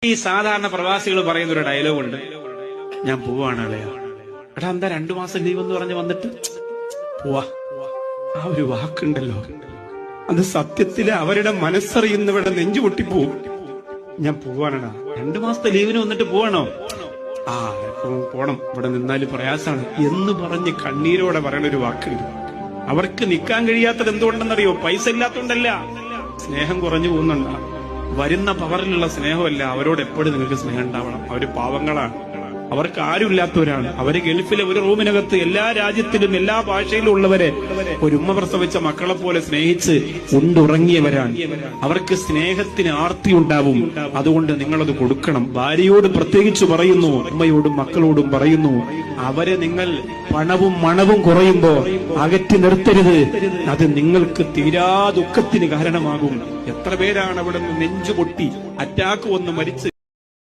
ഈ സാധാരണ പ്രവാസികൾ പറയുന്ന ഒരു ഡയലോഗ് ഉണ്ട്, ഞാൻ പോവാണ് അളയാ. എടാ എന്താ 2 മാസം ലീവ് എന്ന് പറഞ്ഞ് വന്നിട്ട് പോവാ. ആ ഒരു വാക്കുണ്ടല്ലോ, അത് സത്യത്തില് അവരുടെ മനസ്സറിയുന്നവരുടെ നെഞ്ചു പൊട്ടിപ്പോവും. ഞാൻ പോവാണടാ, 2 മാസത്തെ ലീവിന് വന്നിട്ട് പോവാണോ? പോണം, ഇവിടെ നിന്നാല് പ്രയാസാണ് എന്ന് പറഞ്ഞ് കണ്ണീരോടെ പറയണ ഒരു വാക്കുണ്ട്. അവർക്ക് നിൽക്കാൻ കഴിയാത്തത് എന്തുകൊണ്ടെന്നറിയോ? പൈസ ഇല്ലാത്തോണ്ടല്ല, സ്നേഹം കുറഞ്ഞു പോകുന്നുണ്ടാ. വരുന്ന പവറിലുള്ള സ്നേഹമല്ല, അവരോട് എപ്പോഴും നിങ്ങൾക്ക് സ്നേഹം ഉണ്ടാവണം. അവര് പാവങ്ങളാണ്, അവർക്ക് ആരുമില്ലാത്തവരാണ്. അവര് ഗൾഫിലെ ഒരു റൂമിനകത്ത് എല്ലാ രാജ്യത്തിലും എല്ലാ ഭാഷയിലും ഉള്ളവരെ ഒരു ഉമ്മ പ്രസവിച്ച മക്കളെ പോലെ സ്നേഹിച്ച് ഉണ്ടുറങ്ങിയവരാണ്. അവർക്ക് സ്നേഹത്തിന് ആർത്തി ഉണ്ടാവും. അതുകൊണ്ട് നിങ്ങളത് കൊടുക്കണം. ഭാര്യയോട് പ്രത്യേകിച്ച് പറയുന്നു, ഉമ്മയോടും മക്കളോടും പറയുന്നു, അവരെ നിങ്ങൾ പണവും മണവും കുറയുമ്പോ അകറ്റി നിർത്തരുത്. അത് നിങ്ങൾക്ക് തീരാ ദുഃഖത്തിന് കാരണമാകും. എത്ര പേരാണ് അവിടെ നിന്ന് നെഞ്ചുപൊട്ടി അറ്റാക്ക് വന്ന് മരിച്ച്